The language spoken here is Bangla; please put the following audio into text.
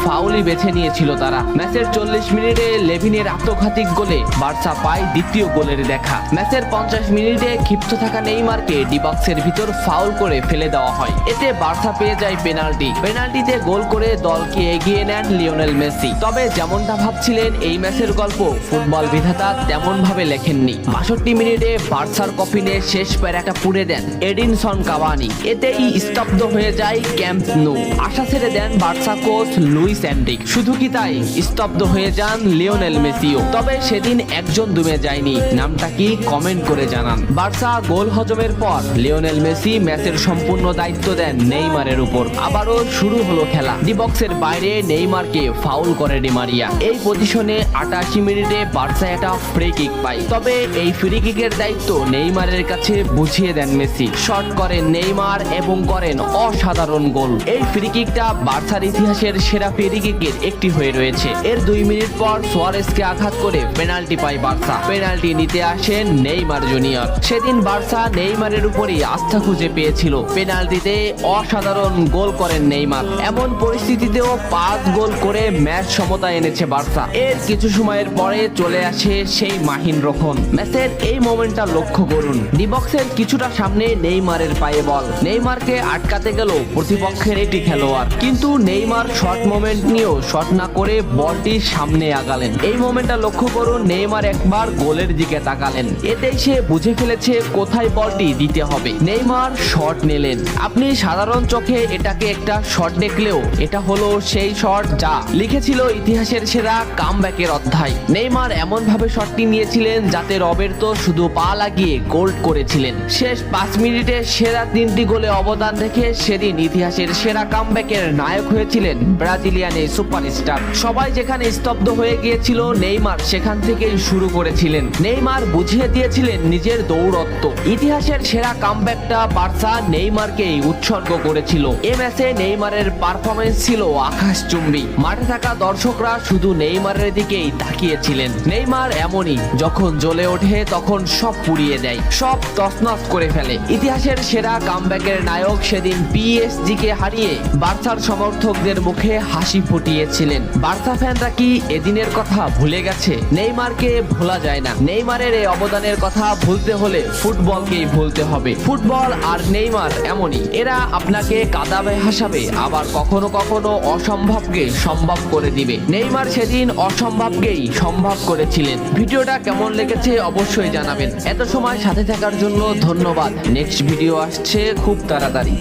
ফাউলই বেছে নিয়েছিল তারা। ম্যাচের 40 মিনিটে লেভিনের আত্মঘাতিক গোলে বার্সা পায় দ্বিতীয় গোলের দেখা। ম্যাচের 50 মিনিটে ক্ষিপ্ত থাকা নেইমারকে ডি বক্সের ভিতর ফাউল করে ফেলে দেওয়া হয়। এতে বার্সা পেয়ে যায় পেনাল্টিতে গোল করে দলকে এগিয়ে নেন লিওনেল মেসি। তবে যেমনটা ভাবছিলেন এই ম্যাচের গল্প ফুটবল বিধাতা তেমন ভাবে লেখেননি। 62 মিনিটে বার্সার কফিনে শেষ প্যারাটা পুড়ে দেন এডিনসন কাভানি। এতেই স্তব্ধ হয়ে যায় ক্যাম্প নু। আশা ছেড়ে দেন বার্সা কোচ লুইস এনরিক। শুধু কি তাই, স্তব্ধ হয়ে যান লিওনেল মেসিও। তবে সেদিন একজন দমে যায়নি, নামটা কি কমেন্ট করে জানান। বার্সা গোল হজমের পর লিওনেল মেসি ম্যাচের সম্পূর্ণ দায়িত্ব দেন নেইমারের উপর। আবারও শুরু হলো খেলা। ডি বক্সের বাইরে নেইমারকে ফাউল করে ডি মারিয়া। এই পজিশনে 88 মিনিটে বার্সা একটা ফ্রি কিক পায়। তবে এই ফ্রি কিকের দায়িত্ব নেইমারের কাছে বুঝিয়ে দেন মেসি। শট করেন নেইমার এবং করেন অসাধারণ গোল। এই ফ্রি কিকটা বার্সার ইতিহাসের সেরা ফ্রি কিকের একটি হয়ে রয়েছে। এর 2 মিনিট পর সুয়ারেজকে আঘাত করে পেনাল্টি পায় বার্সা। পেনাল্টি নিতে আসেন নেইমার জুনিয়র। সেদিন বার্সা নেইমারের উপরই আস্থা খুঁজে পেয়েছিল। পেনাল্টিতে অসাধারণ গোল করেন নেইমার। এমন পরিস্থিতিতেও 5 গোল করে ম্যাচ সমতা এনেছে বার্সা। এর কিছু সময়ের পরে চলে আসে সেই মাহিন রক্ষণ। ম্যাচের এই মোমেন্টটা লক্ষ্য করুন। ডি বক্সের কিছুটা সামনে নেইমারের পায়ে বল। নেইমারকে আটকাতে গেল প্রতিপক্ষের এটি খেলোয়াড়, কিন্তু নেইমার শর্ট মোমেন্ট নিয়েও শট না করে বলটির সামনে আগালেন। এই মোমেন্টটা লক্ষ্য করুন। নেইমার একবার গোলের দিকে তাকালেন। এতেই সে বুঝে ফেলেছে কোথায় বলটি দিতে হবে। নেইমার শট নিলেন। আপনি সাধারণ চোখে এটাকে একটা শট দেখলেও এটা হলো সেই শট যা লিখেছিল ইতিহাসের সেরা কামব্যাকের অধ্যায়। নেইমার এমন ভাবে শটটি নিয়েছিলেন যাতে রবের্তো শুধু পা লাগিয়ে গোল করেছিলেন। শেষ 5 মিনিটে সেরা 3টি গোলে অবদান রেখে সেদিন ইতিহাসের সেরা কামব্যাকের নায়ক হয়েছিলেন ব্রাজিলিয়ান এই সুপারস্টার। সবাই যেখানে স্তব্ধ হয়ে গিয়েছিল, নেইমার সেখান থেকেই শুরু করেছিলেন। নেইমার বুঝিয়ে দিয়েছিলেন নিজের দৌড়ত্ব। ইতিহাসের সেরা কামব্যাকটা বার্সা নেইমারকেই উৎসর্গ করেছিল। এ ম্যাচে নেইমারের পারফরমেন্স ছিল আকাশচুম্বী। মাঠে থাকা দর্শকরা শুধু নেইমারের দিকেই তাকিয়েছিলেন। নেইমার এমনই, যখন জ্বলে ওঠে তখন সব পুড়িয়ে দেয়, সব তছনছ করে ফেলে। ইতিহাসের সেরা কামব্যাকের নায়ক সেদিন পিএসজি কে হারিয়ে বার্সার সমর্থকদের মুখে হাসি ফুটিয়েছিলেন। বার্সা ফ্যানরা কি এদিনের কথা ভুলে গেছে? নেইমারকে ভোলা যায় না। নেইমারের এই অবদানের কথা ভুলতে হলে ফুটবলকেই ভুলতে হবে। ফুটবল আর নেইমার এমনই, এরা আপনাকে কাঁদাবে হাসাবে, আবার কখনো কখনো অসম্ভবকে সম্ভব করে দিবে। নেইমার সেদিন অসম্ভবকেই সম্ভব করেছিলেন। ভিডিওটা কেমন লেগেছে অবশ্যই জানাবেন। এত সময় সাথে থাকার জন্য ধন্যবাদ। নেক্সট ভিডিও আসছে খুব তাড়াতাড়ি।